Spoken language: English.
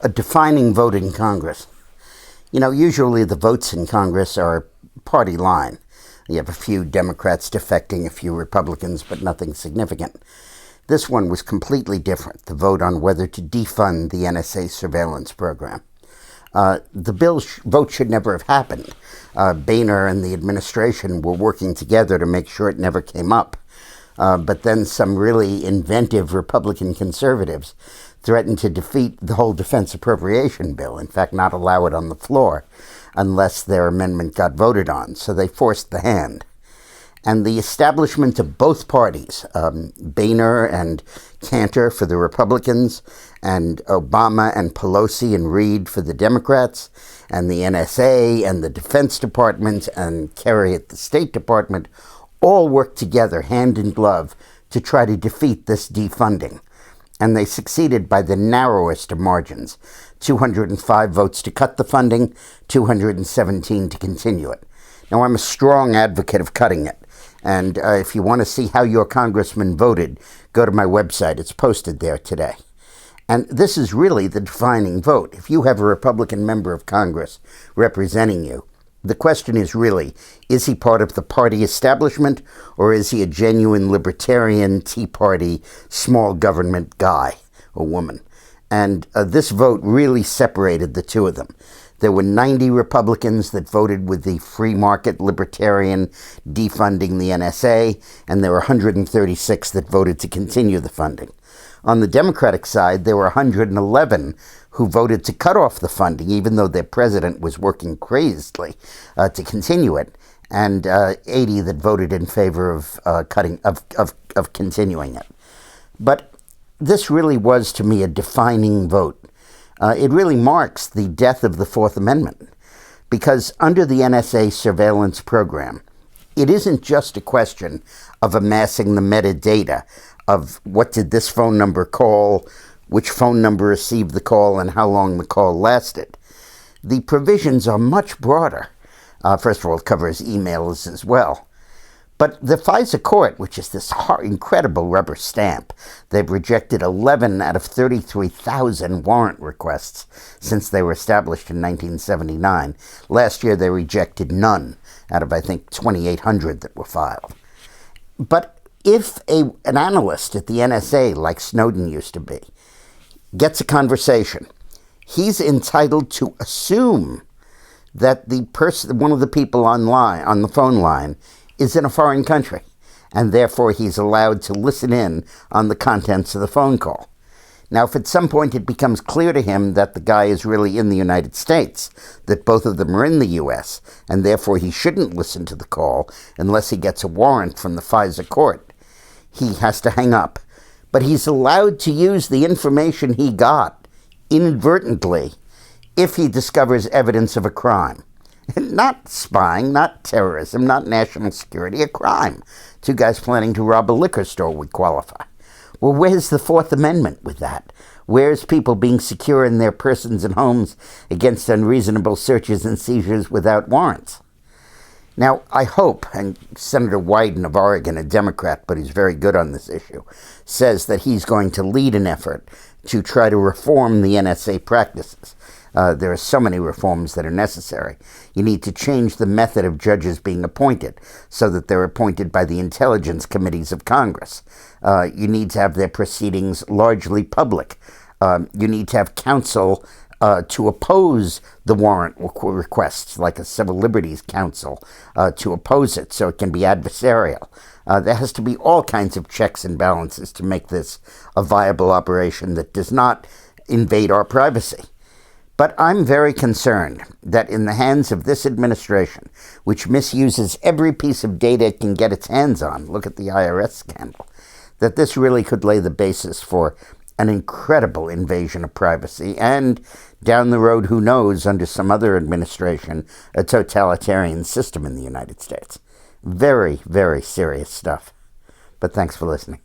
A defining vote in Congress. Usually the votes in Congress are party line. You have a few Democrats defecting, a few Republicans, but nothing significant. This one was completely different, the vote on whether to defund the NSA surveillance program. The vote should never have happened. Boehner and the administration were working together to make sure it never came up. But then some really inventive Republican conservatives threatened to defeat the whole defense appropriation bill, in fact, not allow it on the floor unless their amendment got voted on. So they forced the hand. And the establishment of both parties, Boehner and Cantor for the Republicans, and Obama and Pelosi and Reid for the Democrats, and the NSA and the Defense Department and Kerry at the State Department, all worked together hand in glove to try to defeat this defunding. And they succeeded by the narrowest of margins, 205 votes to cut the funding, 217 to continue it. Now, I'm a strong advocate of cutting it. And if you want to see how your congressman voted, go to my website. It's posted there today. And this is really the defining vote. If you have a Republican member of Congress representing you, the question is really, is he part of the party establishment, or is he a genuine libertarian, Tea Party, small government guy or woman? And this vote really separated the two of them. There were 90 Republicans that voted with the free market libertarian defunding the NSA, and there were 136 that voted to continue the funding. On the Democratic side, there were 111 who voted to cut off the funding, even though their president was working crazedly to continue it, and 80 that voted in favor of continuing it. But this really was, to me, a defining vote. It really marks the death of the Fourth Amendment, because under the NSA surveillance program, it isn't just a question of amassing the metadata of what did this phone number call, which phone number received the call, and how long the call lasted. The provisions are much broader. First of all, it covers emails as well. But the FISA court, which is this incredible rubber stamp, they've rejected 11 out of 33,000 warrant requests since they were established in 1979. Last year, they rejected none out of, I think, 2,800 that were filed. But if an analyst at the NSA, like Snowden used to be, gets a conversation, he's entitled to assume that one of the people on the phone line is in a foreign country, and therefore he's allowed to listen in on the contents of the phone call. Now, if at some point it becomes clear to him that the guy is really in the United States, that both of them are in the U.S., and therefore he shouldn't listen to the call unless he gets a warrant from the FISA court, he has to hang up. But he's allowed to use the information he got inadvertently if he discovers evidence of a crime. Not spying, not terrorism, not national security, a crime. Two guys planning to rob a liquor store would qualify. Well, where's the Fourth Amendment with that? Where's people being secure in their persons and homes against unreasonable searches and seizures without warrants? Now, I hope, and Senator Wyden of Oregon, a Democrat, but he's very good on this issue, says that he's going to lead an effort to try to reform the NSA practices. There are so many reforms that are necessary. You need to change the method of judges being appointed so that they're appointed by the intelligence committees of Congress. You need to have their proceedings largely public. You need to have counsel to oppose the warrant requests, like a civil liberties council, to oppose it so it can be adversarial. There has to be all kinds of checks and balances to make this a viable operation that does not invade our privacy. But I'm very concerned that in the hands of this administration, which misuses every piece of data it can get its hands on, look at the IRS scandal, that this really could lay the basis for an incredible invasion of privacy and, down the road, who knows, under some other administration, a totalitarian system in the United States. Very, very serious stuff. But thanks for listening.